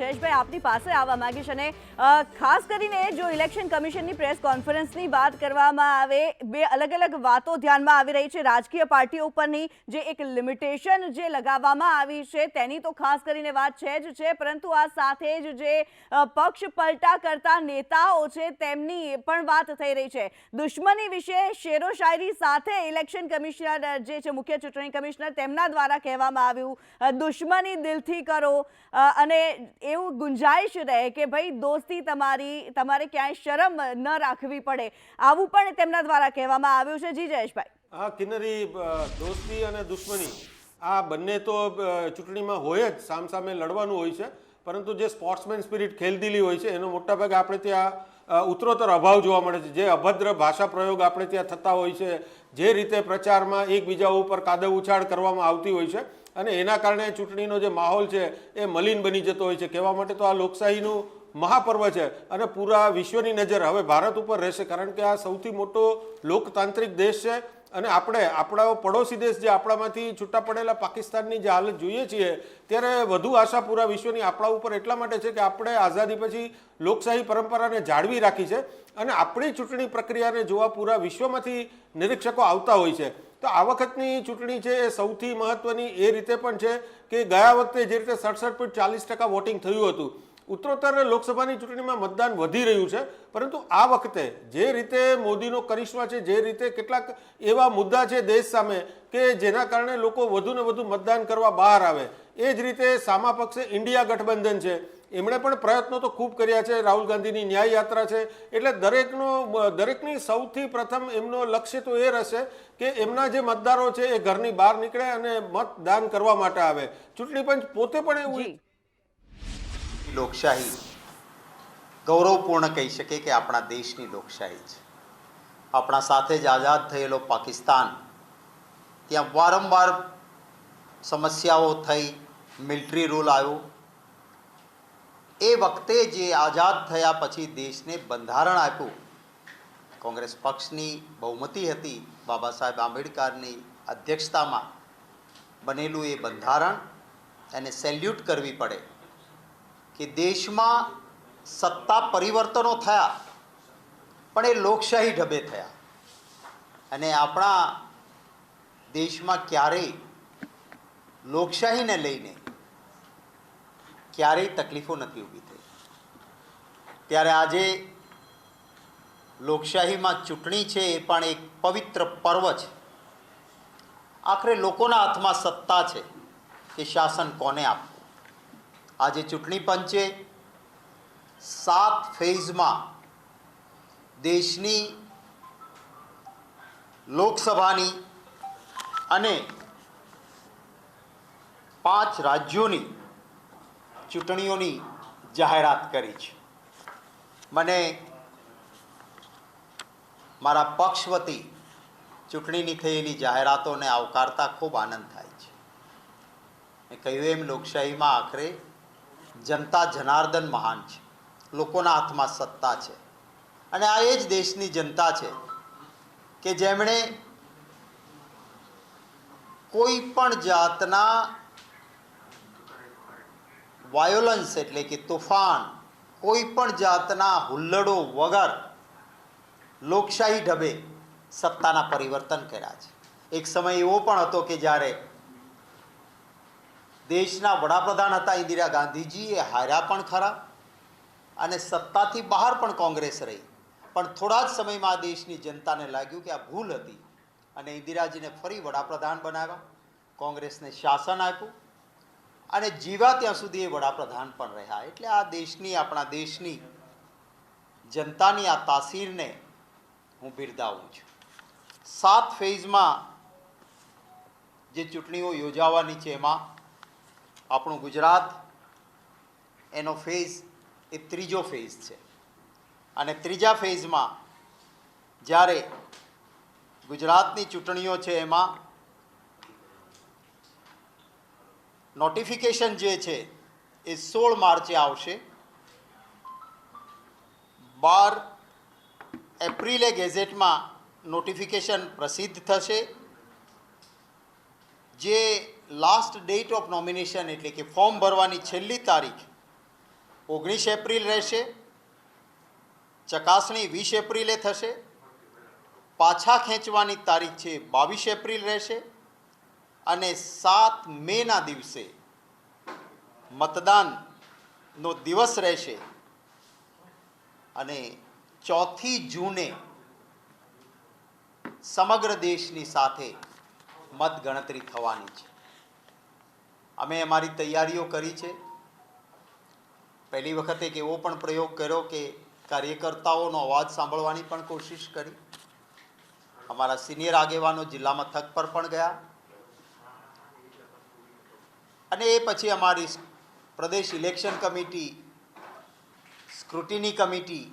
જયેશભાઈ આપની પાસે આવવા માંગીશ અને ખાસ કરીને જો ઇલેક્શન કમિશનની પ્રેસ કોન્ફરન્સની વાત કરવામાં આવે, બે અલગ અલગ વાતો ધ્યાનમાં આવી રહી છે. રાજકીય પાર્ટીઓ ઉપરની જે એક લિમિટેશન જે લગાવવામાં આવી છે તેની તો ખાસ કરીને વાત છે જ, પરંતુ આ સાથે જ જે પક્ષ પલટા કરતા નેતાઓ છે તેમની પણ વાત થઈ રહી છે. દુશ્મની વિશે શેરો શાયરી સાથે ઇલેક્શન કમિશનર જે છે મુખ્ય ચૂંટણી કમિશનર તેમના દ્વારા કહેવામાં આવ્યું, દુશ્મની દિલથી કરો અને એવું ગુંજાઈશ રહે કે ભાઈ દોસ્તી તમારે ક્યાંય શરમ ન રાખવી પડે, આવું પણ તેમના દ્વારા કહેવામાં આવ્યું છે. જી જયેશભાઈ. હા કિન્નરી, દોસ્તી અને દુશ્મની આ બંને તો ચૂંટણીમાં હોય જ, સામસામે લડવાનું હોય છે, પરંતુ જે સ્પોર્ટ્સમેન સ્પિરિટ ખેલદિલી હોય છે એનો મોટાભાગે આપણે ત્યાં ઉત્તરોત્તર અભાવ જોવા મળે છે. જે અભદ્ર ભાષા પ્રયોગ આપણે ત્યાં થતા હોય છે, જે રીતે પ્રચારમાં એકબીજા ઉપર કાદવ ઉછાળ કરવામાં આવતી હોય છે અને એના કારણે ચૂંટણીનો જે માહોલ છે એ મલિન બની જતો હોય છે. કહેવા માટે તો આ લોકશાહીનું મહાપર્વ છે અને પૂરા વિશ્વની નજર હવે ભારત ઉપર રહેશે, કારણ કે આ સૌથી મોટો લોકતાંત્રિક દેશ છે અને આપણા પડોશી દેશ જે આપણામાંથી છૂટા પડેલા પાકિસ્તાનની જે હાલત જોઈએ છીએ ત્યારે વધુ આશા પૂરા વિશ્વની આપણા ઉપર એટલા માટે છે કે આપણે આઝાદી પછી લોકશાહી પરંપરાને જાળવી રાખી છે અને આપણી ચૂંટણી પ્રક્રિયાને જોવા પૂરા વિશ્વમાંથી નિરીક્ષકો આવતા હોય છે. તો આ વખતની ચૂંટણી છે એ સૌથી મહત્વની એ રીતે પણ છે કે ગયા વખતે જે રીતે 67.40% વોટિંગ થયું હતું, ઉત્તરોત્તર લોકસભાની ચૂંટણીમાં મતદાન વધી રહ્યું છે, પરંતુ આ વખતે જે રીતે મોદીનો કરિશ્મા છે, જે રીતે કેટલાક એવા મુદ્દા છે દેશ સામે કે જેના કારણે લોકો વધુ ને વધુ મતદાન કરવા બહાર આવે, એ જ રીતે સામા પક્ષે ઇન્ડિયા ગઠબંધન છે, એમણે પણ પ્રયત્નો તો ખૂબ કર્યા છે. રાહુલ ગાંધીની ન્યાય યાત્રા છે, એટલે દરેકની સૌથી પ્રથમ એમનો લક્ષ્ય તો એ રહેશે કે એમના જે મતદારો છે એ ઘરની બહાર નીકળે અને મતદાન કરવા માટે આવે. ચૂંટણી પંચ પોતે પણ એવું લોકશાહી ગૌરવપૂર્ણ કહી શકે કે આપણા દેશની લોકશાહી છે. આપણા સાથે જ આઝાદ થયેલો પાકિસ્તાન, ત્યાં વારંવાર સમસ્યાઓ થઈ, મિલિટરી રૂલ આવ્યો. એ વખતે જે આઝાદ થયા પછી દેશને બંધારણ આપ્યું, કોંગ્રેસ પક્ષની બહુમતી હતી, બાબા સાહેબ આંબેડકરની અધ્યક્ષતામાં બનેલું એ બંધારણ એને સેલ્યુટ કરવી પડે કે દેશમાં સત્તા પરિવર્તનો થયા પણ એ લોકશાહી ઢબે થયા અને આપણા દેશમાં ક્યારેય લોકશાહીને લઈને ક્યારેય તકલીફો નથી ઊભી થઈ. ત્યારે આજે લોકશાહીમાં ચૂંટણી છે એ પણ એક પવિત્ર પર્વ છે. આખરે લોકોના હાથમાં સત્તા છે કે શાસન કોને આપવું. આજે ચૂંટણી પંચે 7 ફેઝમાં દેશની લોકસભાની અને 5 રાજ્યોની ચૂંટણીઓની જાહેરાત કરી છે. મને મારા પક્ષ વતી ચૂંટણીની થયેલી જાહેરાતોને આવકારતા ખૂબ આનંદ થાય છે. મેં કહ્યું એમ લોકશાહીમાં આખરે જનતા જનાર્દન મહાન છે, લોકોના હાથમાં સત્તા છે અને આ એ જ દેશની જનતા છે કે જેમણે કોઈ પણ જાતના વાયોલન્સ એટલે કે તોફાન, કોઈ પણ જાતના હુલ્લડો વગર લોકશાહી ઢબે સત્તાના પરિવર્તન કર્યા છે. એક સમય એવો પણ હતો કે જ્યારે દેશના વડાપ્રધાન હતા ઇન્દિરા ગાંધીજી, એ હાર્યા પણ ખરા અને સત્તાથી બહાર પણ કોંગ્રેસ રહી, પણ થોડા જ સમયમાં દેશની જનતાને લાગ્યું કે આ ભૂલ હતી અને ઇન્દિરાજીને ફરી વડાપ્રધાન બનાવ્યા, કોંગ્રેસને શાસન આપ્યું અને જીવા ત્યાં સુધી એ વડાપ્રધાન પણ રહ્યા. એટલે આ દેશની, આપણા દેશની જનતાની આ તાસીરને હું બિરદાવું છું. 7 ફેઝમાં જે ચૂંટણીઓ યોજાવાની છે એમાં આપણું ગુજરાત એનો ફેઝ એ 3જો ફેઝ છે અને 3જા ફેઝમાં જ્યારે ગુજરાતની ચૂંટણીઓ છે એમાં નોટિફિકેશન જે છે એ 16 માર્ચે આવશે. 12 એપ્રિલે ગેઝેટમાં નોટિફિકેશન પ્રસિદ્ધ થશે. જે લાસ્ટ ડેટ ઓફ નોમિનેશન એટલે કે ફોર્મ ભરવાની છેલ્લી તારીખ 19 એપ્રિલ રહેશે, ચકાસણી 20 એપ્રિલે થશે, પાછા ખેંચવાની તારીખ છે 22 એપ્રિલ રહેશે અને 7 મેના દિવસે મતદાનનો દિવસ રહેશે અને 4 જૂને સમગ્ર દેશની સાથે મતગણતરી થવાની છે. અમે અમારી તૈયારીઓ કરી છે. પહેલી વખતે એક એવો પણ પ્રયોગ કર્યો કે કાર્યકર્તાઓનો અવાજ સાંભળવાની પણ કોશિશ કરી. અમારા સિનિયર આગેવાનો જિલ્લા મથક પર પણ ગયા અને એ પછી અમારી પ્રદેશ ઇલેક્શન કમિટી, સ્ક્રુટિની કમિટી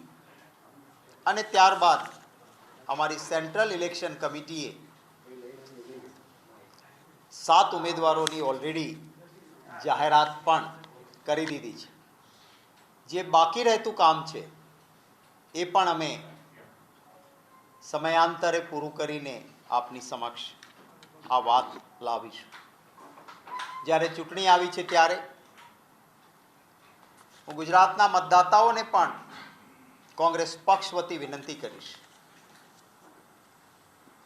અને ત્યારબાદ અમારી સેન્ટ્રલ ઇલેક્શન કમિટીએ 7 ઉમેદવારોની ઓલરેડી જાહેરાત પણ કરી દીધી છે. જે બાકી રહેતું કામ છે એ પણ અમે સમયાંતરે પૂરું કરીને આપની સમક્ષ આ વાત લાવીશું. જ્યારે ચૂંટણી આવી છે ત્યારે હું ગુજરાતના મતદાતાઓને પણ કોંગ્રેસ પક્ષ વતી વિનંતી કરીશ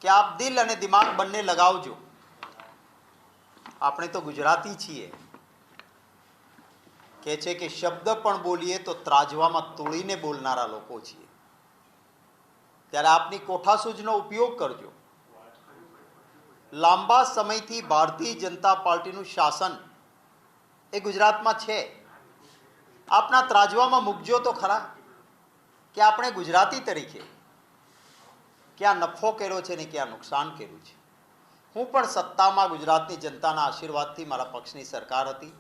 કે આપ દિલ અને દિમાગ બંને લગાવજો. આપણે તો ગુજરાતી છીએ, કહે છે કે શબ્દ પણ બોલીએ તો ત્રાજવામાં તોડીને બોલનારા લોકો છીએ. ત્યારે આપની કોઠાસૂઝનો ઉપયોગ કરજો. લાંબા સમયથી ભારતીય જનતા પાર્ટીનું શાસન એ ગુજરાતમાં છે. આપના ત્રાજવામાં મૂકજો તો ખરા કે આપણે ગુજરાતી તરીકે ક્યાં નફો કર્યો છે ને ક્યાં નુકસાન કર્યું છે. હું પણ સત્તામાં ગુજરાતની જનતાના આશીર્વાદથી મારા પક્ષની સરકાર હતી.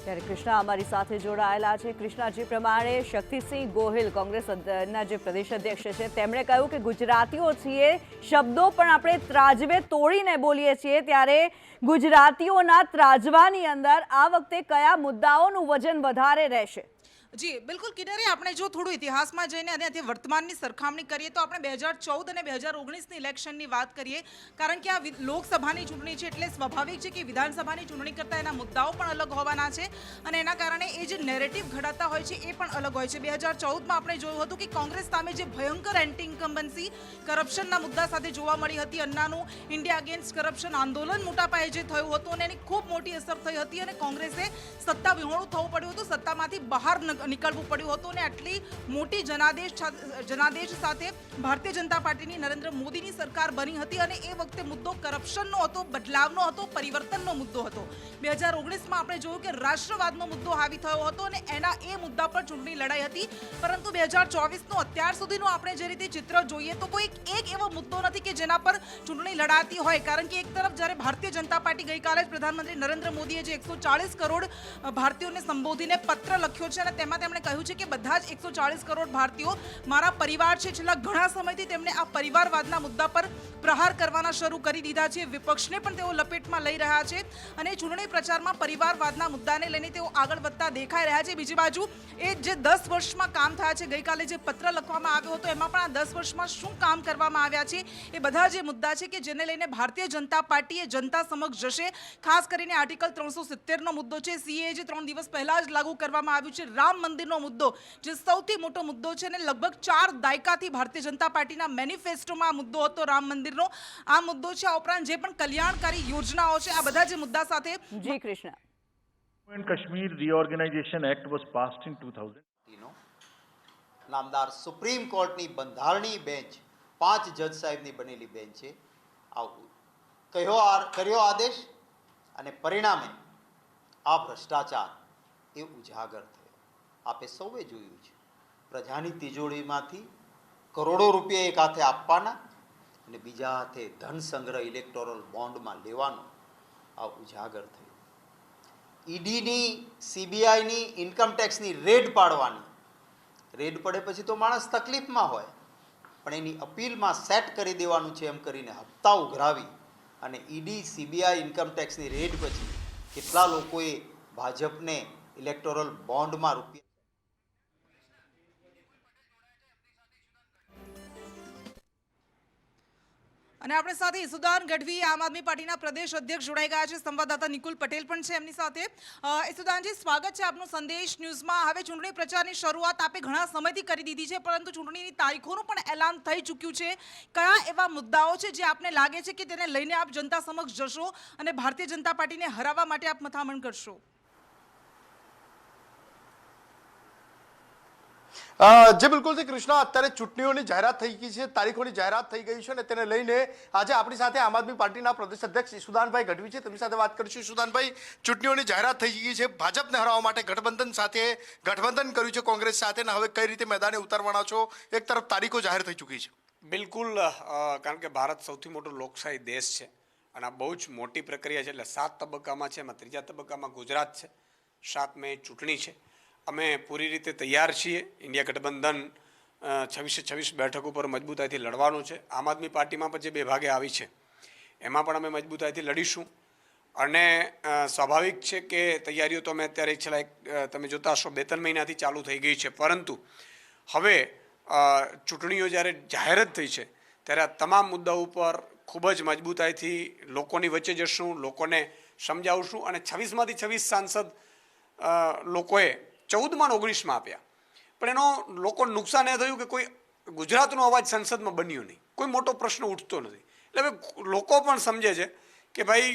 ત્યારે કૃષ્ણા અમારી સાથે જોડાયેલા છે. કૃષ્ણા, જે પ્રમાણે શક્તિસિંહ ગોહિલ કોંગ્રેસના જે પ્રદેશ અધ્યક્ષ છે તેમણે કહ્યું કે ગુજરાતીઓ છીએ, શબ્દો પણ આપણે ત્રાજવે તોડીને બોલીએ છીએ, ત્યારે ગુજરાતીઓના ત્રાજવાની અંદર આ વખતે કયા મુદ્દાઓનું વજન વધારે રહેશે? જી બિલકુલ કિનારે, આપણે જો થોડું ઇતિહાસમાં જઈને અને તે વર્તમાનની સરખામણી કરીએ તો આપણે 2014 અને 2019ની ઇલેક્શનની વાત કરીએ, કારણ કે આ લોકસભાની ચૂંટણી છે એટલે સ્વાભાવિક છે કે વિધાનસભાની ચૂંટણી કરતાં એના મુદ્દાઓ પણ અલગ હોવાના છે અને એના કારણે એ જે નેરેટિવ ઘડાતા હોય છે એ પણ અલગ હોય છે. 2014માં આપણે જોયું હતું કે કોંગ્રેસ સામે જે ભયંકર એન્ટી ઇન્કમ્બન્સી કરપ્શનના મુદ્દા સાથે જોવા મળી હતી. અન્નાનું ઇન્ડિયા અગેન્સ્ટ કરપ્શન આંદોલન મોટા પાયે જે થયું હતું અને એની ખૂબ મોટી અસર થઈ હતી અને કોંગ્રેસે સત્તા વિહોણું થવું પડ્યું હતું, સત્તામાંથી બહાર નીકળવું પડ્યું હતું અને આટલી મોટી જનાદેશ સાથે ભારતીય જનતા પાર્ટીની નરેન્દ્ર મોદીની સરકાર બની હતી અને એ વખતે મુદ્દો કરપ્શનનો હતો, બદલાવનો હતો, પરિવર્તનનો મુદ્દો હતો. 2019માં આપણે જોયું કે રાષ્ટ્રવાદનો મુદ્દો હાવી થયો હતો અને એના એ મુદ્દા પર ચૂંટણી લડાઈ હતી. પરંતુ 2024નું અત્યાર સુધીનું આપણે જે રીતે ચિત્ર જોઈએ તો કોઈ એક એવો મુદ્દો નથી કે જેના પર ચૂંટણી લડાતી હોય. કારણ કે એક તરફ જ્યારે ભારતીય જનતા પાર્ટી ગઈકાલે જ પ્રધાનમંત્રી નરેન્દ્ર મોદીએ જે 140 કરોડ ભારતીયોને સંબોધીને પત્ર લખ્યો છે અને તેમાં તેમણે કહ્યું છે કે બધા જ 140 કરોડ ભારતીયો મારા પરિવાર છે. છેલ્લા ઘણા સમયથી તેમણે આ પરિવારવાદના મુદ્દા પર પ્રહાર કરવાના શરૂ કરી દીધા છે. વિપક્ષને પણ તેઓ લપેટમાં લઈ રહ્યા છે અને ચૂંટણી પ્રચારમાં પરિવારવાદના મુદ્દાને લઈને તેઓ આગળ વધતા દેખાઈ રહ્યા છે. બીજી બાજુ એ જે 10 વર્ષમાં કામ થયા છે, ગઈકાલે જે પત્ર લખવામાં આવ્યો હતો એમાં પણ આ 10 વર્ષમાં શું કામ કરવામાં આવ્યા છે એ બધા જે મુદ્દા છે કે જેને લઈને ભારતીય જનતા પાર્ટી એ જનતા સમક્ષ જશે. ખાસ કરીને આર્ટિકલ 370નો મુદ્દો છે, સીએ જે 3 દિવસ પહેલા જ લાગુ કરવામાં આવ્યું છે, રામ મંદિરનો મુદ્દો જે સૌથી મોટો મુદ્દો છે અને લગભગ 4 દાયકાથી ભારતીય જનતા પાર્ટીના મેનિફેસ્ટોમાં આ મુદ્દો હતો રામ મંદિરનો. આ મુદ્દો છે. આ ઉપરાંત જે પણ કલ્યાણકારી યોજનાઓ છે, આ બધા જે મુદ્દા સાથે જી Krishna. Kashmir Reorganization Act was passed in 2000. નામદાર સુપ્રીમ કોર્ટની બંધારણીય બેન્ચ 5 જજ સાહેબની બનેલી બેન્ચે કર્યો આદેશ અને પરિણામે આ ભ્રષ્ટાચાર એ ઉજાગર થયો. આપે સૌએ જોયું છે. પ્રજાની તિજોરીમાંથી કરોડો રૂપિયા એક હાથે આપવાના અને બીજા હાથે ધન સંગ્રહ ઇલેક્ટોરલ બોન્ડમાં લેવાનો આ ઉજાગર થયો. ઈડીની, સીબીઆઈની, ઇન્કમ ટેક્સની રેડ પાડવાની. રેડ પડે પછી તો માણસ તકલીફમાં હોય, પણ એની અપીલમાં સેટ કરી દેવાનું છે એમ કરીને હપ્તા ઉઘરાવી અને ઈડી, સીબીઆઈ, ઇન્કમ ટેક્સની રેડ પછી કેટલા લોકોએ ભાજપને ઇલેક્ટોરલ બોન્ડમાં રૂપિયા અને આપણી સાથે ઈસુદાન ગઢવી આમ આદમી પાર્ટીના પ્રદેશ અધ્યક્ષ જોડાઈ ગયા છે. સંવાદદાતા નિકુલ પટેલ પણ છે એમની સાથે. ઈસુદાનજી, સ્વાગત છે આપનું સંદેશ ન્યૂઝમાં. હવે ચૂંટણી પ્રચારની શરૂઆત આપે ઘણા સમયથી કરી દીધી છે, પરંતુ ચૂંટણીની તારીખોનું પણ એલાન થઈ ચૂક્યું છે. કયા એવા મુદ્દાઓ છે જે આપને લાગે છે કે તેને લઈને આપ જનતા સમક્ષ જશો અને ભારતીય જનતા પાર્ટીને હરાવવા માટે આપ મથામણ કરશો? જે બિલકુલથી કૃષ્ણા, અત્યારે ચૂંટણીઓની જાહેરાત થઈ ગઈ છે, તારીખોની જાહેરાત થઈ ગઈ છે અને તેને લઈને આજે આપણી સાથે આમ આદમી પાર્ટીના પ્રદેશ અધ્યક્ષ ઈસુદાનભાઈ ગઢવી છે, તેમની સાથે વાત કરીશું. ઈસુદાનભાઈ, ચૂંટણીઓની જાહેરાત થઈ ગઈ છે, ભાજપને હરાવવા માટે ગઠબંધન સાથે ગઠબંધન કર્યું છે કોંગ્રેસ સાથે, ને હવે કઈ રીતે મેદાને ઉતરવાના છો? એક તરફ તારીખો જાહેર થઈ ચૂકી છે. બિલકુલ, કારણ કે ભારત સૌથી મોટો લોકશાહી દેશ છે અને આ બહુ જ મોટી પ્રક્રિયા છે. એટલે 7 તબક્કામાં છે, એમાં ત્રીજા તબક્કામાં ગુજરાત છે. 7 મે ચૂંટણી છે. અમે પૂરી રીતે તૈયાર છીએ. ઇન્ડિયા ગઠબંધન 26 બેઠક ઉપર મજબૂતાઈથી લડવાનું છે. આમ આદમી પાર્ટીમાં પણ જે 2 ભાગે આવી છે એમાં પણ અમે મજબૂતાઈથી લડીશું. અને સ્વાભાવિક છે કે તૈયારીઓ તો અમે અત્યારે છેલ્લા તમે જોતા હશો 2-3 મહિનાથી ચાલુ થઈ ગઈ છે, પરંતુ હવે ચૂંટણીઓ જ્યારે જાહેર જ થઈ છે ત્યારે આ તમામ મુદ્દાઓ ઉપર ખૂબ જ મજબૂતાઈથી લોકોની વચ્ચે જશું, લોકોને સમજાવશું. અને 26માંથી 26 સાંસદ લોકોએ 14માં 19માં આપ્યા, પણ એનો લોકોને નુકસાન એ થયું કે કોઈ ગુજરાતનો અવાજ સંસદમાં બન્યો નહીં, કોઈ મોટો પ્રશ્ન ઉઠતો નથી. એટલે હવે લોકો પણ સમજે છે કે ભાઈ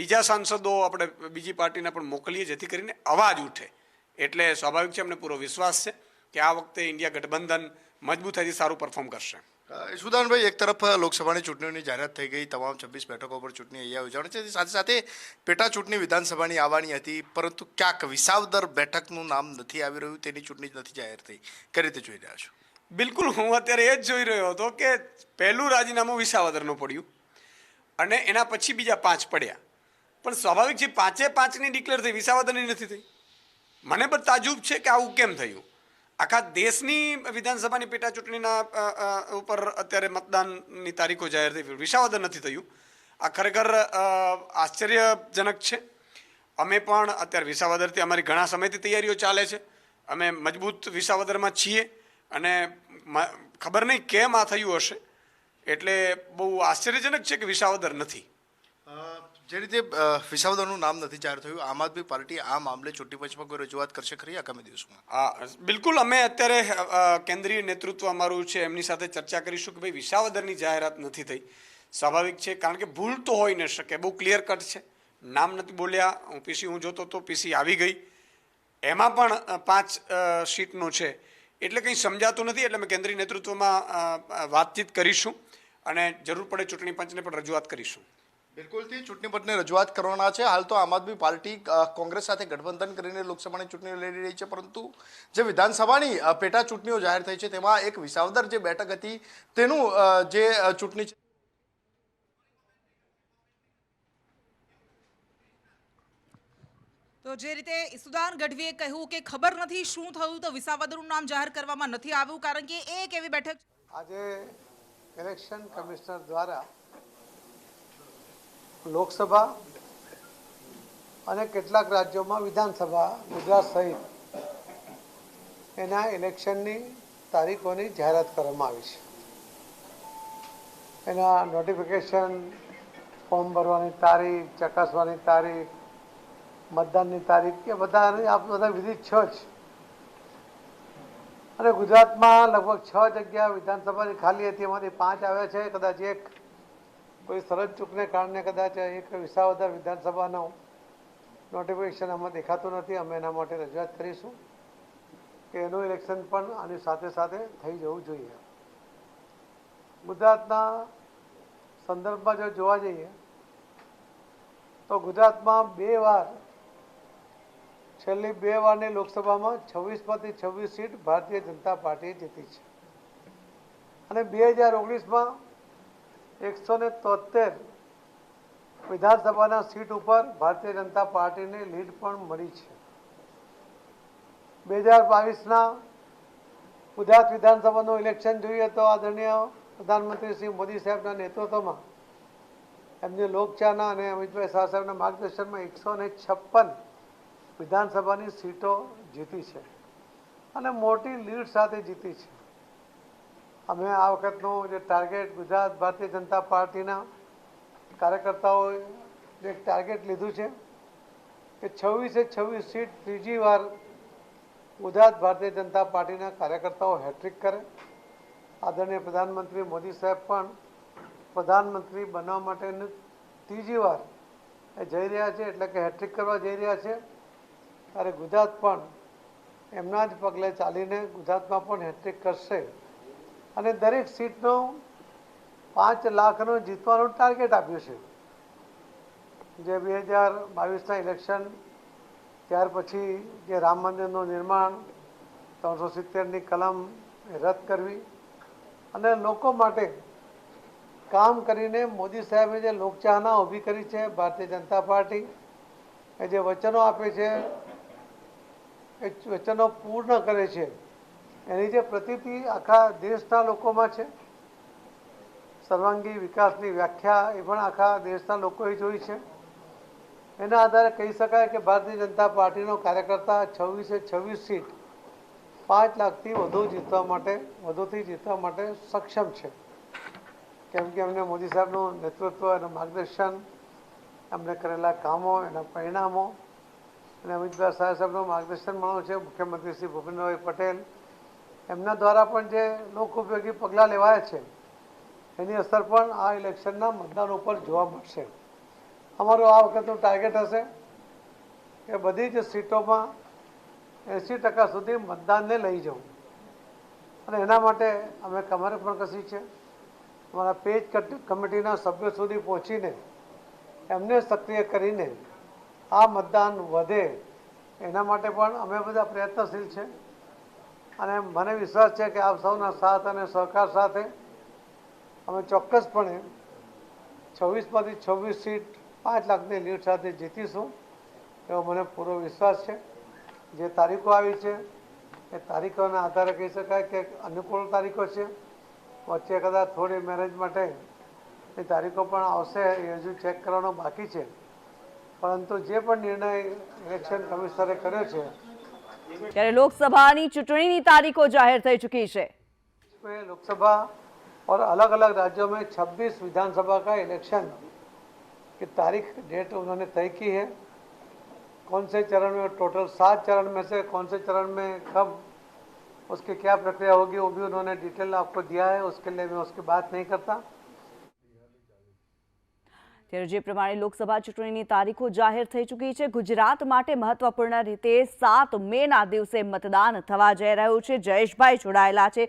બીજા સાંસદો આપણે બીજી પાર્ટીને પણ મોકલીએ જેથી કરીને અવાજ ઉઠે. એટલે સ્વાભાવિક છે, અમને પૂરો વિશ્વાસ છે કે આ વખતે ઇન્ડિયા ગઠબંધન મજબૂતાઈથી સારું પરફોર્મ કરશે. ઈસુદાનભાઈ, એક તરફ લોકસભાની ચૂંટણીઓની જાહેરાત થઈ ગઈ, તમામ 26 બેઠકો પર ચૂંટણી અહીંયા યોજાવાની છે, સાથે સાથે પેટા ચૂંટણી વિધાનસભાની આવવાની હતી, પરંતુ ક્યાંક વિસાવદર બેઠકનું નામ નથી આવી રહ્યું, તેની ચૂંટણી નથી જાહેર થઈ. કઈ રીતે જોઈ રહ્યા છો? બિલકુલ, હું અત્યારે એ જ જોઈ રહ્યો હતો કે પહેલું રાજીનામું વિસાવદરનું પડ્યું અને એના પછી બીજા 5 પડ્યા, પણ સ્વાભાવિક છે 5-5ની ડિક્લેર થઈ, વિસાવદરની નથી થઈ. મને પણ તાજુબ છે કે આવું કેમ થયું. આખા દેશની વિધાનસભાની પેટા ચૂંટણીના ઉપર અત્યારે મતદાનની તારીખો જાહેર થઈ, વિસાવદર નથી થયું. આ ખરેખર આશ્ચર્યજનક છે. અમે પણ અત્યારે વિસાવદરથી અમારી ઘણા સમયથી તૈયારીઓ ચાલે છે. અમે મજબૂત વિસાવદરમાં છીએ અને ખબર નહીં કેમ આ થયું હશે. એટલે બહુ આશ્ચર્યજનક છે કે વિસાવદર નથી. જે રીતે વિસાવદરનું નામ નથી જાહેર થયું, આમ આદમી પાર્ટી આ મામલે ચૂંટણી પંચમાં કોઈ રજૂઆત કરશે ખરી આગામી દિવસોમાં? હા, બિલકુલ. અમે અત્યારે કેન્દ્રીય નેતૃત્વ અમારું છે એમની સાથે ચર્ચા કરીશું કે ભાઈ વિસાવદરની જાહેરાત નથી થઈ. સ્વાભાવિક છે, કારણ કે ભૂલ તો હોઈ ન શકે, બહુ ક્લિયર કટ છે. નામ નથી બોલ્યા. હું પીસી જોતો તો પીસી આવી ગઈ, એમાં પણ 5 સીટનો છે, એટલે કંઈ સમજાતું નથી. એટલે અમે કેન્દ્રીય નેતૃત્વમાં વાતચીત કરીશું અને જરૂર પડે ચૂંટણી પંચને પણ રજૂઆત કરીશું. બિલકુલથી ચૂંટણી પંચને રજૂઆત કરવાના છે. હાલ તો આમ આદમી પાર્ટી કોંગ્રેસ સાથે ગઠબંધન કરીને લોકસભાની ચૂંટણીઓ લડી રહી છે, પરંતુ જે વિધાનસભાની પેટા ચૂંટણીઓ જાહેર થઈ છે તેમાં એક વિસાવદર જે બેઠક હતી તેનું જે ચૂંટણી છે. તો જે રીતે ઈસુદાન ગઢવીએ કહ્યું કે ખબર નથી શું થયું તો વિસાવદરનું નામ જાહેર કરવામાં નથી આવ્યું, કારણ કે એક એવી બેઠક આજે ઇલેક્શન કમિશનર દ્વારા લોકસભા અને કેટલાક રાજ્યોમાં વિધાનસભા ગુજરાત સહિત એના ઇલેક્શનની તારીખોની જાહેરાત કરવામાં આવી છે. એના નોટિફિકેશન, ફોર્મ ભરવાની તારીખ, ચકાસવાની તારીખ, મતદાનની તારીખ કે બધા વિધિ 6 છે. અને ગુજરાતમાં લગભગ 6 જગ્યા વિધાનસભાની ખાલી હતી, એમાંથી 5 આવ્યા છે. કદાચ એક કોઈ સરહદ ચૂકને કારણે કદાચ એક વિસાવદર વિધાનસભાનું નોટિફિકેશન આમાં દેખાતું નથી. અમે એના માટે રજૂઆત કરીશું કે એનું ઇલેક્શન પણ આની સાથે સાથે થઈ જવું જોઈએ. ગુજરાતના સંદર્ભમાં જો જોવા જઈએ તો ગુજરાતમાં 2 વાર, છેલ્લી 2 વારની લોકસભામાં 26માંથી 26 સીટ ભારતીય જનતા પાર્ટીએ જીતી છે અને 2019માં 173 વિધાનસભાના સીટ ઉપર ભારતીય જનતા પાર્ટીને લીડ પણ મળી છે. 2022ના ગુજરાત વિધાનસભાનું ઇલેક્શન જોઈએ તો આદરણીય પ્રધાનમંત્રી શ્રી મોદી સાહેબના નેતૃત્વમાં, એમની લોકચાહના અને અમિતભાઈ શાહ સાહેબના માર્ગદર્શનમાં 156 વિધાનસભાની સીટો જીતી છે અને મોટી લીડ સાથે જીતી છે. અમે આ વખતનું જે ટાર્ગેટ ગુજરાત ભારતીય જનતા પાર્ટીના કાર્યકર્તાઓએ એક ટાર્ગેટ લીધું છે કે 26 સીટ ત્રીજી વાર ગુજરાત ભારતીય જનતા પાર્ટીના કાર્યકર્તાઓ હેટ્રિક કરે. આદરણીય પ્રધાનમંત્રી મોદી સાહેબ પણ પ્રધાનમંત્રી બનવા માટેની ત્રીજી વાર એ જઈ રહ્યા છે, એટલે કે હેટ્રિક કરવા જઈ રહ્યા છે. ત્યારે ગુજરાત પણ એમના જ પગલે ચાલીને ગુજરાતમાં પણ હેટ્રિક કરશે અને દરેક સીટનો 5 લાખનો જીતવાનું ટાર્ગેટ આપ્યું છે. જે 2022ના ઇલેક્શન ત્યાર પછી જે રામ મંદિરનું નિર્માણ 370ની કલમ રદ કરવી અને લોકો માટે કામ કરીને મોદી સાહેબે જે લોકચાહના ઊભી કરી છે, ભારતીય જનતા પાર્ટી એ જે વચનો આપે છે એ વચનો પૂર્ણ કરે છે, એની જે પ્રતીતિ આખા દેશના લોકોમાં છે. સર્વાંગી વિકાસની વ્યાખ્યા એ પણ આખા દેશના લોકોએ જોઈ છે. એના આધારે કહી શકાય કે ભારતીય જનતા પાર્ટીનો કાર્યકર્તા 26 સીટ 5 લાખથી વધુથી જીતવા માટે સક્ષમ છે. કેમ કે એમને મોદી સાહેબનું નેતૃત્વ અને માર્ગદર્શન, એમને કરેલા કામો, એના પરિણામો અને અમિતભાઈ શાહ સાહેબનું માર્ગદર્શન મળ્યું છે. મુખ્યમંત્રી શ્રી ભૂપેન્દ્રભાઈ પટેલ એમના દ્વારા પણ જે લોક ઉપયોગી પગલાં લેવાયા છે એની અસર પણ આ ઇલેક્શનના મતદાન ઉપર જોવા મળશે. અમારું આ વખતનું ટાર્ગેટ હશે કે બધી જ સીટોમાં 80% સુધી મતદાનને લઈ જવું અને એના માટે અમે કમર પણ કસી છે. અમારા પેજ કમિટીના સભ્યો સુધી પહોંચીને એમને સક્રિય કરીને આ મતદાન વધે એના માટે પણ અમે બધા પ્રયત્નશીલ છે અને મને વિશ્વાસ છે કે આપ સૌના સાથ અને સહકાર સાથે અમે ચોક્કસપણે 26માંથી 26 સીટ 5 લાખની લીડ સાથે જીતીશું એવો મને પૂરો વિશ્વાસ છે. જે તારીખો આવી છે એ તારીખોના આધારે કહી શકાય કે અનુકૂળ તારીખો છે. વચ્ચે કદાચ થોડી મેરેજ માટે એ તારીખો પણ આવશે, એ હજુ ચેક કરવાનો બાકી છે. પરંતુ જે પણ નિર્ણય ઇલેક્શન કમિશનરે કર્યો છે ત્યારે લોકસભાની ચૂંટણીની તારીખો જાહેર થઈ ચૂકી છે. लोकसभा और अलग अलग राज्यों में 26 विधानसभा का इलेक्शन की तारीख डेट उन्होंने तय की है. कौन से चरण में, टोटल 7 चरण में से कौन से चरण में कब उसकी क्या प्रक्रिया होगी वो भी उन्होंने डिटेल आपको दिया है. उसके लिए मैं उसकी बात नहीं करता. ત્યારે જે પ્રમાણે લોકસભા ચૂંટણીની તારીખો જાહેર થઈ ચૂકી છે, ગુજરાત માટે મહત્વપૂર્ણ રીતે 7 મેના દિવસે મતદાન થવા જઈ રહ્યું છે. જયેશભાઈ જોડાયેલા છે.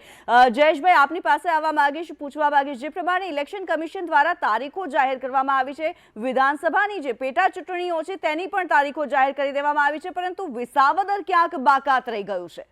જયેશભાઈ, આપની પાસે આવવા માંગીશ, પૂછવા માંગીશ, જે પ્રમાણે ઇલેક્શન કમિશન દ્વારા તારીખો જાહેર કરવામાં આવી છે, વિધાનસભાની જે પેટા ચૂંટણીઓ છે તેની પણ તારીખો જાહેર કરી દેવામાં આવી છે, પરંતુ વિસાવદર ક્યાંક બાકાત રહી ગયું છે.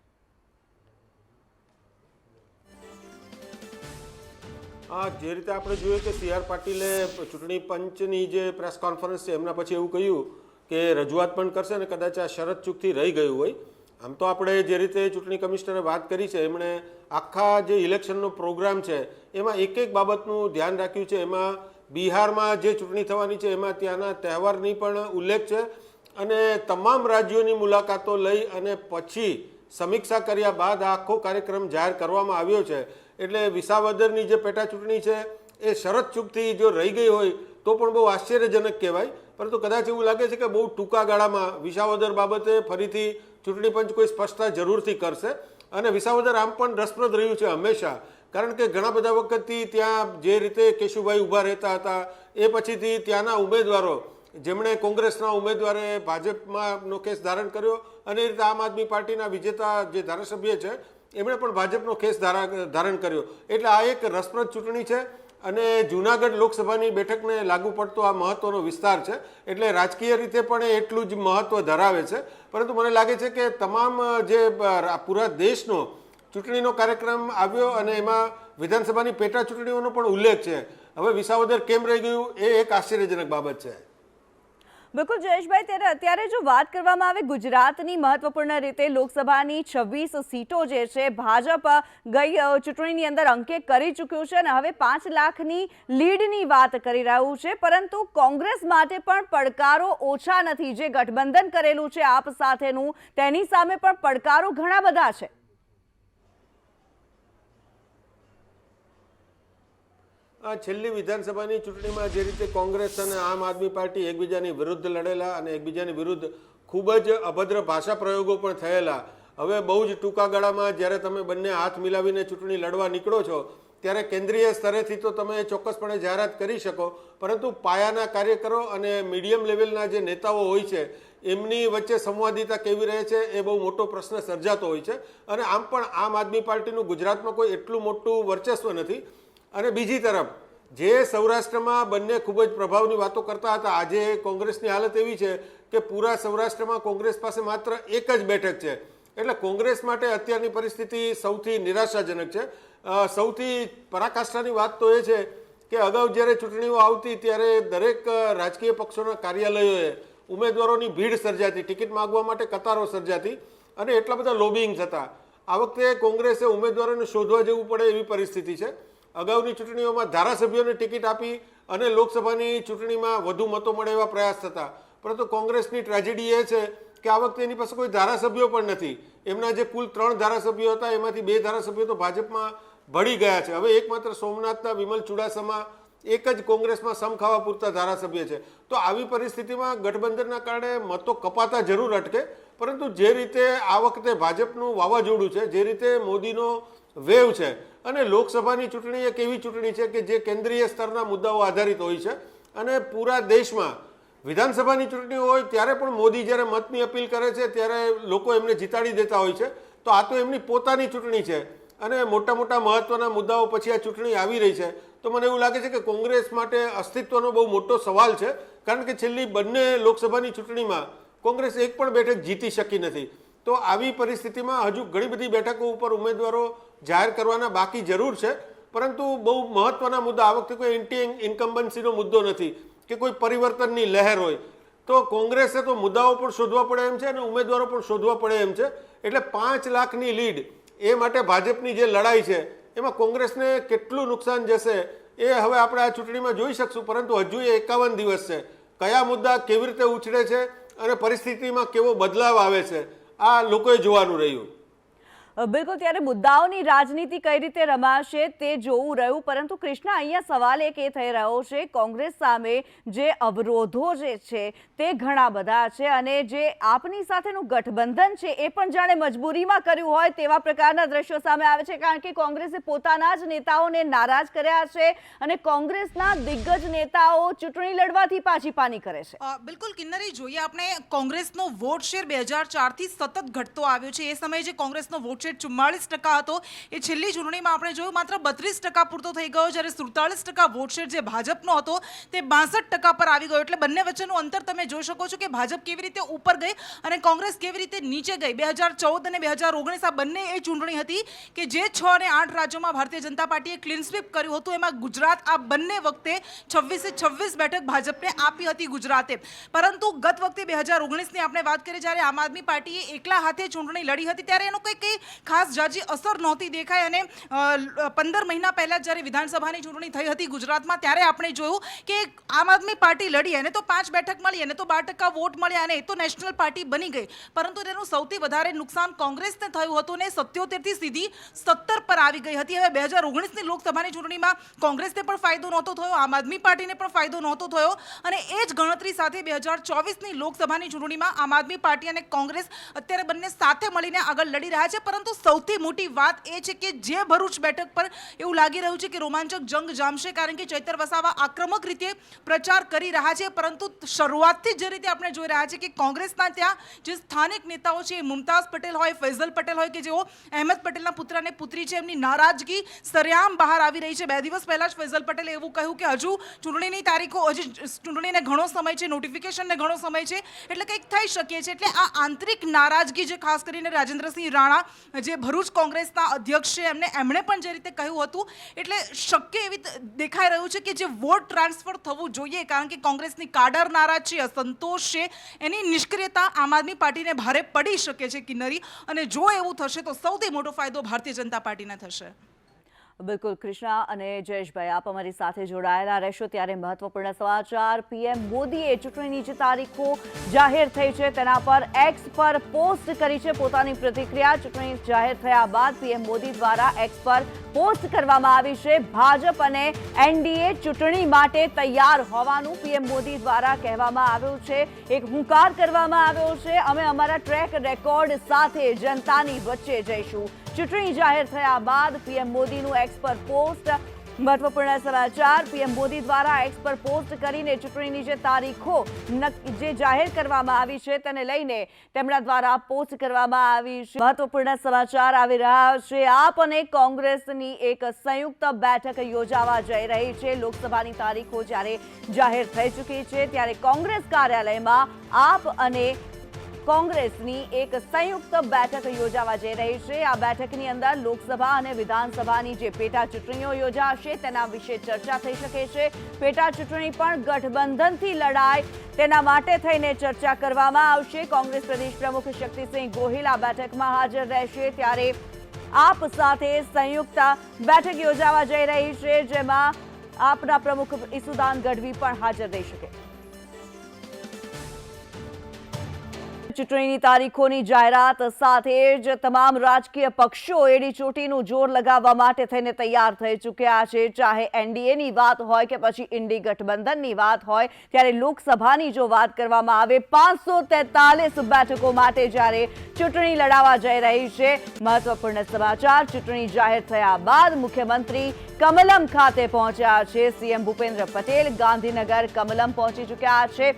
જે રીતે આપણે જોઈએ કે સી આર પાટીલે ચૂંટણી પંચની જે પ્રેસ કોન્ફરન્સ છે એમના પછી એવું કહ્યું કે રજૂઆત પણ કરશે અને કદાચ આ શરત ચૂકથી રહી ગયું હોય. આમ તો આપણે જે રીતે ચૂંટણી કમિશનરે વાત કરી છે, એમણે આખા જે ઇલેક્શનનો પ્રોગ્રામ છે એમાં એક બાબતનું ધ્યાન રાખ્યું છે. એમાં બિહારમાં જે ચૂંટણી થવાની છે એમાં ત્યાંના તહેવારની પણ ઉલ્લેખ છે અને તમામ રાજ્યોની મુલાકાતો લઈ અને પછી સમીક્ષા કર્યા બાદ આખો કાર્યક્રમ જાહેર કરવામાં આવ્યો છે. એટલે વિસાવદરની જે પેટા ચૂંટણી છે એ શરત ચૂકથી જો રહી ગઈ હોય તો પણ બહુ આશ્ચર્યજનક કહેવાય. પરંતુ કદાચ એવું લાગે છે કે બહુ ટૂંકા ગાળામાં વિસાવદર બાબતે ફરીથી ચૂંટણી પંચ કોઈ સ્પષ્ટતા જરૂરથી કરશે. અને વિસાવદર આમ પણ રસપ્રદ રહ્યું છે હંમેશા, કારણ કે ઘણા બધા વખતથી ત્યાં જે રીતે કેશુભાઈ ઊભા રહેતા હતા એ પછીથી ત્યાંના ઉમેદવારો, જેમણે કોંગ્રેસના ઉમેદવારે ભાજપમાંનો કેસ ધારણ કર્યો અને એ રીતે આમ આદમી પાર્ટીના વિજેતા જે ધારાસભ્ય છે એમણે પણ ભાજપનો કેસ ધારણ કર્યો. એટલે આ એક રસપ્રદ ચૂંટણી છે અને જૂનાગઢ લોકસભાની બેઠકને લાગુ પડતો આ મહત્વનો વિસ્તાર છે. એટલે રાજકીય રીતે પણ એ એટલું જ મહત્વ ધરાવે છે. પરંતુ મને લાગે છે કે તમામ જે પૂરા દેશનો ચૂંટણીનો કાર્યક્રમ આવ્યો અને એમાં વિધાનસભાની પેટા ચૂંટણીઓનો પણ ઉલ્લેખ છે. હવે વિસાવદર કેમ રહી ગયું એ એક આશ્ચર્યજનક બાબત છે. બિલકુલ જયેશભાઈ, ત્યારે અત્યારે જો વાત કરવામાં આવે ગુજરાતની મહત્વપૂર્ણ રીતે લોકસભાની 26 સીટો જે છે ભાજપ ગઈ ચૂંટણીની અંદર અંકે કરી ચૂક્યું છે અને હવે 5 લાખની લીડની વાત કરી રહ્યું છે. પરંતુ કોંગ્રેસ માટે પણ પડકારો ઓછા નથી. જે ગઠબંધન કરેલું છે આપ સાથેનું, તેની સામે પણ પડકારો ઘણા બધા છે. છેલ્લી વિધાનસભાની ચૂંટણીમાં જે રીતે કોંગ્રેસ અને આમ આદમી પાર્ટી એકબીજાની વિરુદ્ધ લડેલા અને એકબીજાની વિરુદ્ધ ખૂબ જ અભદ્ર ભાષા પ્રયોગો પણ થયેલા, હવે બહુ જ ટૂંકા ગાળામાં જ્યારે તમે બંને હાથ મિલાવીને ચૂંટણી લડવા નીકળો છો ત્યારે કેન્દ્રીય સ્તરેથી તો તમે ચોક્કસપણે જાહેરાત કરી શકો, પરંતુ પાયાના કાર્યકરો અને મીડિયમ લેવલના જે નેતાઓ હોય છે એમની વચ્ચે સંવાદિતા કેવી રહે છે એ બહુ મોટો પ્રશ્ન સર્જાતો હોય છે. અને આમ પણ આમ આદમી પાર્ટીનું ગુજરાતમાં કોઈ એટલું મોટું વર્ચસ્વ નથી. અને બીજી તરફ જે સૌરાષ્ટ્રમાં બંને ખૂબ જ પ્રભાવની વાતો કરતા હતા, આજે કોંગ્રેસની હાલત એવી છે કે પૂરા સૌરાષ્ટ્રમાં કોંગ્રેસ પાસે માત્ર એક જ બેઠક છે. એટલે કોંગ્રેસ માટે અત્યારની પરિસ્થિતિ સૌથી નિરાશાજનક છે. સૌથી પરાકાષ્ઠાની વાત તો એ છે કે અગાઉ જ્યારે ચૂંટણીઓ આવતી ત્યારે દરેક રાજકીય પક્ષોના કાર્યાલયોએ ઉમેદવારોની ભીડ સર્જાતી, ટિકિટ માગવા માટે કતારો સર્જાતી અને એટલા બધા લોબિંગ થતા. આ વખતે કોંગ્રેસે ઉમેદવારોને શોધવા જવું પડે એવી પરિસ્થિતિ છે. અગાઉની ચૂંટણીઓમાં ધારાસભ્યોને ટિકિટ આપી અને લોકસભાની ચૂંટણીમાં વધુ મતો મળે એવા પ્રયાસ થતા, પરંતુ કોંગ્રેસની ટ્રેજેડી એ છે કે આ વખતે એની પાસે કોઈ ધારાસભ્યો પણ નથી. એમના જે કુલ 3 ધારાસભ્યો હતા એમાંથી 2 ધારાસભ્યો તો ભાજપમાં ભળી ગયા છે. હવે એકમાત્ર સોમનાથના વિમલ ચુડાસમા એક જ કોંગ્રેસમાં સમ ખાવા પૂરતા ધારાસભ્ય છે. તો આવી પરિસ્થિતિમાં ગઠબંધનના કારણે મતો કપાતા જરૂર અટકે, પરંતુ જે રીતે આ વખતે ભાજપનું વાવાઝોડું છે, જે રીતે મોદીનો વેવ છે અને લોકસભાની ચૂંટણી એક એવી ચૂંટણી છે કે જે કેન્દ્રીય સ્તરના મુદ્દાઓ આધારિત હોય છે અને પૂરા દેશમાં વિધાનસભાની ચૂંટણીઓ હોય ત્યારે પણ મોદી જ્યારે મતની અપીલ કરે છે ત્યારે લોકો એમને જીતાડી દેતા હોય છે. તો આ તો એમની પોતાની ચૂંટણી છે અને મોટા મોટા મહત્વના મુદ્દાઓ પછી આ ચૂંટણી આવી રહી છે. તો મને એવું લાગે છે કે કોંગ્રેસ માટે અસ્તિત્વનો બહુ મોટો સવાલ છે, કારણ કે છેલ્લી બંને લોકસભાની ચૂંટણીમાં કોંગ્રેસ એક પણ બેઠક જીતી શકી નથી. તો આવી પરિસ્થિતિમાં હજુ ઘણી બધી બેઠકો ઉપર ઉમેદવારો જાહેર કરવાના બાકી જરૂર છે, પરંતુ બહુ મહત્વના મુદ્દા આ વખતે કોઈ એન્ટી ઇન્કમ્બન્સીનો મુદ્દો નથી કે કોઈ પરિવર્તનની લહેર હોય. તો કોંગ્રેસે તો મુદ્દાઓ પણ શોધવા પડે એમ છે અને ઉમેદવારો પણ શોધવા પડે એમ છે. એટલે 5 લાખની લીડ એ માટે ભાજપની જે લડાઈ છે એમાં કોંગ્રેસને કેટલું નુકસાન જશે એ હવે આપણે આ ચૂંટણીમાં જોઈ શકશું, પરંતુ હજુ એ 51 દિવસ છે. કયા મુદ્દા કેવી રીતે ઉછળે છે અને પરિસ્થિતિમાં કેવો બદલાવ આવે છે આ લોકોએ જોવાનું રહ્યું. બિલકુલ, ત્યારે મુદ્દાઓની રાજનીતિ કઈ રીતે રમાશે તે જોવું રહ્યું. પરંતુ કૃષ્ણા, અહીંયા સવાલ એક એ થઈ રહ્યો છે, કોંગ્રેસ સામે જે અવરોધો જે છે તે ઘણા બધા છે અને જે આપની સાથેનું ગઠબંધન છે એ પણ જાણે મજબૂરીમાં કર્યું હોય તેવા પ્રકારના દ્રશ્યો સામે આવે છે, કારણ કે કોંગ્રેસે પોતાના જ નેતાઓને નારાજ કર્યા છે અને કોંગ્રેસના દિગ્ગજ નેતાઓ ચૂંટણી લડવાથી પાછી પાની કરે છે. બિલકુલ કિન્નરી, જોઈએ આપણે કોંગ્રેસનો વોટ શેર 2004થી સતત ઘટતો આવ્યો છે. એ સમયે જે કોંગ્રેસનો વોટ 44% હતો એ છેલ્લી ચૂંટણીમાં આપણે જોયું માત્ર 32% પૂરતો થઈ ગયો, જ્યારે 47% વોટ શેર જે ભાજપનો હતો તે 62% પર આવી ગયો. એટલે બંને વચ્ચેનું અંતર તમે જોઈ શકો છો કે ભાજપ કેવી રીતે ઉપર ગઈ અને કોંગ્રેસ કેવી રીતે નીચે ગઈ. 2014 અને 2019 આ બંને એ ચૂંટણી હતી કે જે 6 અને 8 રાજ્યોમાં ભારતીય જનતા પાર્ટીએ ક્લીન સ્વીપ કર્યું હતું. એમાં ગુજરાત આ બંને વખતે 26 બેઠક ભાજપને આપી હતી ગુજરાતે. પરંતુ ગત વખતે 2019ની આપણે વાત કરીએ, જ્યારે આમ આદમી પાર્ટીએ એકલા હાથે ચૂંટણી લડી હતી ત્યારે એનો કંઈ ખાસ જાજી અસર નહોતી દેખાઈ. અને 15 મહિના પહેલા જ્યારે વિધાનસભાની ચૂંટણી થઈ હતી ગુજરાતમાં, ત્યારે આપણે જોયું કે આમ આદમી પાર્ટી લડી, એને તો 5 બેઠક મળી, એને તો 12% વોટ મળ્યા અને એ તો નેશનલ પાર્ટી બની ગઈ. પરંતુ તેનું સૌથી વધારે નુકસાન કોંગ્રેસને થયું હતું ને 77થી સીધી 17 પર આવી ગઈ હતી. હવે 2019ની લોકસભાની ચૂંટણીમાં કોંગ્રેસને પણ ફાયદો નહોતો થયો, આમ આદમી પાર્ટીને પણ ફાયદો નહોતો થયો અને એ જ ગણતરી સાથે 2024ની લોકસભાની ચૂંટણીમાં આમ આદમી પાર્ટી અને કોંગ્રેસ અત્યારે બંને સાથે મળીને આગળ લડી રહ્યા છે. પરંતુ સૌથી મોટી વાત એ છે કે જે ભરૂચ બેઠક પર એવું લાગી રહ્યું છે કે રોમાંચક જંગ જામશે, કારણ કે ચૈતર વસાવા આક્રમક રીતે પ્રચાર કરી રહ્યા છે. પરંતુ શરૂઆતથી જે રીતે આપણે જોઈ રહ્યા છે કે કોંગ્રેસના ત્યાં જે સ્થાનિક નેતાઓ છે, મુમતાઝ પટેલ હોય, ફૈઝલ પટેલ હોય, કે જેઓ અહેમદ પટેલના પુત્ર અને પુત્રી છે, એમની નારાજગી સરેઆમ બહાર આવી રહી છે. 2 દિવસ પહેલા જ ફૈઝલ પટેલે એવું કહ્યું કે હજુ ચૂંટણીની તારીખો, હજી ચૂંટણીને ઘણો સમય છે, નોટિફિકેશનને ઘણો સમય છે, એટલે કંઈક થઈ શકે છે. એટલે આ આંતરિક નારાજગી જે ખાસ કરીને રાજેન્દ્રસિંહ રાણા જે ભરૂચ કોંગ્રેસના અધ્યક્ષ છે એમણે પણ જે રીતે કહ્યું હતું, એટલે શક્ય એવી દેખાઈ રહ્યું છે કે જે વોટ ટ્રાન્સફર થવું જોઈએ, કારણ કે કોંગ્રેસની કાડર નારાજ છે, અસંતોષ છે, એની નિષ્ક્રિયતા આમ આદમી પાર્ટીને ભારે પડી શકે છે કિન્નરી. અને જો એવું થશે તો સૌથી મોટો ફાયદો ભારતીય જનતા પાર્ટીને થશે. બિલકુલ કૃષ્ણા અને જયેશભાઈ, આપ અમારી સાથે જોડાયેલા રહેશો ત્યારે મહત્વપૂર્ણ સમાચાર. પીએમ મોદીએ ચૂંટણીની જે તારીખો જાહેર થઈ છે તેના પર એક્સ પર પોસ્ટ કરી છે પોતાની પ્રતિક્રિયા. ચૂંટણી જાહેર થયા બાદ પીએમ મોદી દ્વારા એક્સ પર પોસ્ટ કરવામાં આવી છે. ભાજપ અને એનડીએ ચૂંટણી માટે તૈયાર હોવાનું પીએમ મોદી દ્વારા કહેવામાં આવ્યું છે. એક હુંકાર કરવામાં આવ્યો છે, અમે અમારા ટ્રેક રેકોર્ડ સાથે જનતાની વચ્ચે જઈશું. ચૂંટણી જાહેર થયા બાદ પીએમ મોદીનું એક્સ પર પોસ્ટ. મહત્વપૂર્ણ સમાચાર. પીએમ મોદી દ્વારા એક્સ પર પોસ્ટ કરીને ચૂંટણીની જે તારીખો જે જાહેર કરવામાં આવી છે તેને લઈને તેમના દ્વારા પોસ્ટ કરવામાં આવી છે. મહત્વપૂર્ણ સમાચાર આવી રહ્યા છે. આપ અને કોંગ્રેસની એક સંયુક્ત બેઠક યોજાવા જઈ રહી છે. લોકસભાની તારીખો જ્યારે જાહેર થઈ ચૂકી છે ત્યારે કોંગ્રેસ કાર્યાલયમાં આપ અને કોંગ્રેસની એક સંયુક્ત બેઠક યોજાવા જઈ રહી છે. આ બેઠકની અંદર લોકસભા અને વિધાનસભાની જે પેટા ચૂંટણીઓ યોજાશે તેના વિશે ચર્ચા થઈ શકે છે. પેટા ચૂંટણી પણ ગઠબંધનથી લડાય તેના માટે થઈને ચર્ચા કરવામાં આવશે. કોંગ્રેસ પ્રદેશ પ્રમુખ શક્તિસિંહ ગોહિલ આ બેઠકમાં હાજર રહેશે ત્યારે આપ સાથે સંયુક્ત બેઠક યોજાવા જઈ રહી છે જેમાં આપના પ્રમુખ ઈસુદાન ગઢવી પણ હાજર રહી શકે. ચૂંટણીની તારીખોની જાહેરાત સાથે જ તમામ રાજકીય પક્ષો એડી ચોટીનું જોર લગાવવા માટે થઈને તૈયાર થઈ ચૂક્યા છે. ચાહે એનડીએની વાત હોય કે પછી ઇન્ડી ગઠબંધનની વાત હોય ત્યારે લોકસભાની જો વાત કરવામાં આવે 543 બેઠકો માટે જ્યારે ચૂંટણી લડાવવા જઈ રહી છે. મહત્વપૂર્ણ સમાચાર. ચૂંટણી જાહેર થયા બાદ મુખ્યમંત્રી કમલમ ખાતે પહોંચ્યા છે. સીએમ ભૂપેન્દ્ર પટેલ ગાંધીનગર કમલમ પહોંચી ચૂક્યા છે.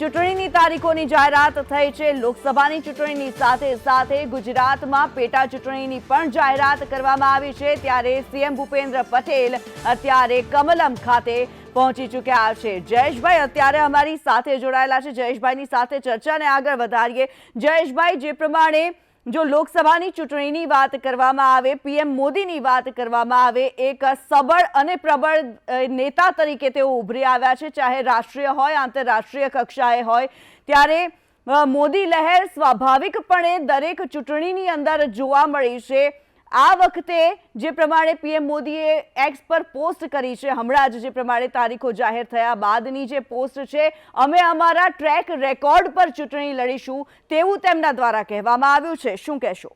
ચૂંટણીની તારીખોની જાહેરાત થઈ છે. લોકસભાની ચૂંટણીની સાથે સાથે ગુજરાતમાં પેટા ચૂંટણીની પણ જાહેરાત કરવામાં આવી છે ત્યારે સીએમ ભૂપેન્દ્ર પટેલ અત્યારે કમલમ ખાતે પહોંચી ચૂક્યા છે. જયેશભાઈ અત્યારે અમારી સાથે જોડાયેલા છે. જયેશભાઈની સાથે ચર્ચાને આગળ વધારીએ. જયેશભાઈ, જે પ્રમાણે જો લોકસભાની ચૂંટણીની વાત કરવામાં આવે, પીએમ મોદીની વાત કરવામાં આવે, એક સબળ અને પ્રબળ નેતા તરીકે તેઓ ઉભરી આવ્યા છે. ચાહે રાષ્ટ્રીય હોય આંતરરાષ્ટ્રીય કક્ષાએ હોય ત્યારે મોદી લહેર સ્વાભાવિકપણે દરેક ચૂંટણીની અંદર જોવા મળી છે. આ વખતે જે પ્રમાણે પીએમ મોદીએ એક્સ પર પોસ્ટ કરી છે, હમણાં જ જે પ્રમાણે તારીખો જાહેર થયા બાદની જે પોસ્ટ છે, અમે અમારા ટ્રેક રેકોર્ડ પર ચૂંટણી લડીશું તેવું તેમના દ્વારા કહેવામાં આવ્યું છે. શું કહેશો?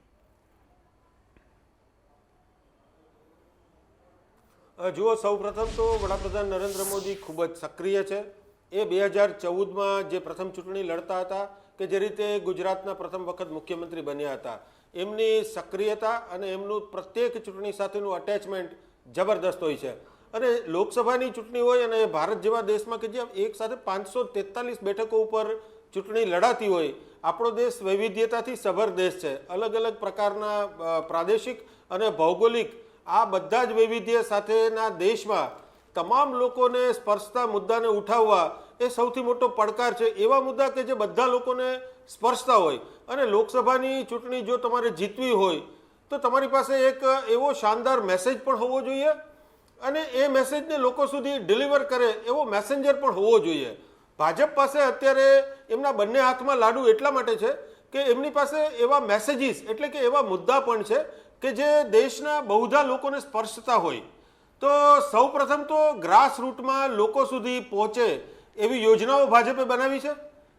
જુઓ, સૌપ્રથમ તો વડાપ્રધાન નરેન્દ્ર મોદી ખૂબ જ સક્રિય છે. એ 2014માં જે પ્રથમ ચૂંટણી લડતા હતા કે જે રીતે ગુજરાતના પ્રથમ વખત મુખ્યમંત્રી બન્યા હતા, એમની સક્રિયતા અને એમનું પ્રત્યેક ચૂંટણી સાથેનું અટેચમેન્ટ જબરદસ્ત હોય છે. અને લોકસભાની ચૂંટણી હોય અને ભારત જેવા દેશમાં કે જ્યાં એક સાથે 543 બેઠકો ઉપર ચૂંટણી લડાતી હોય, આપણો દેશ વૈવિધ્યતાથી સભર દેશ છે. અલગ અલગ પ્રકારના પ્રાદેશિક અને ભૌગોલિક આ બધા જ વૈવિધ્ય સાથેના દેશમાં તમામ લોકોને સ્પર્શતા મુદ્દાને ઉઠાવવા એ સૌથી મોટો પડકાર છે. એવા મુદ્દા કે જે બધા લોકોને સ્પર્શતા હોય. અને લોકસભાની ચૂંટણી જો તમારે જીતવી હોય તો તમારી પાસે એક એવો શાનદાર મેસેજ પણ હોવો જોઈએ અને એ મેસેજને લોકો સુધી ડિલિવર કરે એવો મેસેન્જર પણ હોવો જોઈએ. ભાજપ પાસે અત્યારે એમના બંને હાથમાં લાડુ એટલા માટે છે કે એમની પાસે એવા મેસેજીસ એટલે કે એવા મુદ્દા પણ છે કે જે દેશના બહુધા લોકોને સ્પર્શતા હોય. તો સૌ પ્રથમ તો ગ્રાસ રૂટમાં લોકો સુધી પહોંચે એવી યોજનાઓ ભાજપે બનાવી છે.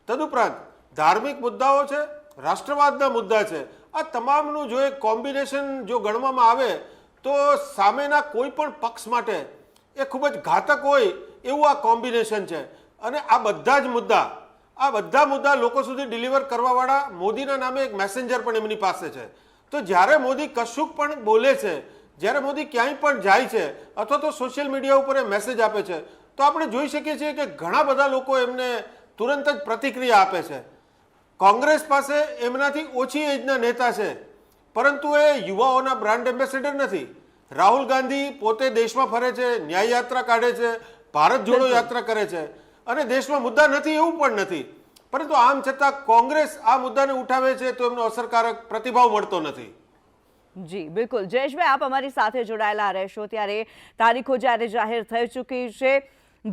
તદુપરાંત ધાર્મિક મુદ્દાઓ છે, રાષ્ટ્રવાદના મુદ્દા છે. આ તમામનું જો એક કોમ્બિનેશન જો ગણવામાં આવે તો સામેના કોઈ પણ પક્ષ માટે એ ખૂબ જ ઘાતક હોય એવું આ કોમ્બિનેશન છે. અને આ બધા મુદ્દા લોકો સુધી ડિલિવર કરવાવાળા મોદીના નામે એક મેસેન્જર પણ એમની પાસે છે. તો જ્યારે મોદી કશુંક પણ બોલે છે, જ્યારે મોદી ક્યાંય પણ જાય છે અથવા તો સોશિયલ મીડિયા ઉપર એ મેસેજ આપે છે તો આપણે જોઈ શકીએ છીએ કે ઘણા બધા લોકો એમને તુરંત જ પ્રતિક્રિયા આપે છે. કોંગ્રેસ પાસે એમનાથી ઓછી એજના નેતા છે પરંતુ એ યુવાઓના બ્રાન્ડ એમ્બેસેડર નથી. રાહુલ ગાંધી પોતે દેશમાં ફરે છે, ન્યાય યાત્રા કાઢે છે, ભારત જોડો યાત્રા કરે છે અને દેશમાં મુદ્દા નથી એવું પણ નથી. પરંતુ આમ છતાં કોંગ્રેસ આ મુદ્દાને ઉઠાવે છે તો એમનો અસરકારક પ્રતિભાવ મળતો નથી. જી બિલકુલ. જયેશભાઈ, આપ અમારી સાથે જોડાયેલા રહેશો ત્યારે તારીખો જ્યારે જાહેર થઈ ચૂકી છે,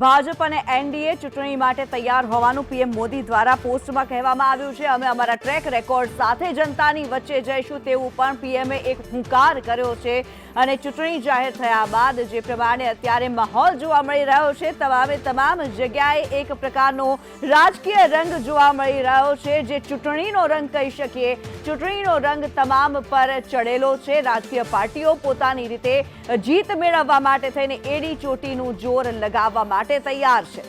ભાજપ અને એનડીએ ચૂંટણી માટે તૈયાર હોવાનું પીએમ મોદી દ્વારા પોસ્ટમાં કહેવામાં આવ્યું છે. અમે અમારા ટ્રેક રેકોર્ડ સાથે જનતાની વચ્ચે જઈશું તેવું પણ પીએમએ એક હુંકાર કર્યો છે. અને ચૂંટણી જાહેર થયા બાદ જે પ્રમાણે અત્યારે માહોલ જોવા મળી રહ્યો છે, તમામ જગ્યાએ એક પ્રકારનો રાજકીય રંગ જોવા મળી રહ્યો છે, જે ચૂંટણીનો રંગ કહી શકીએ. ચૂંટણીનો રંગ તમામ પર ચડેલો છે. રાજકીય પાર્ટીઓ પોતાની રીતે જીત મેળવવા માટે થઈને એડી ચોટીનું જોર લગાવવા માટે તૈયાર છે.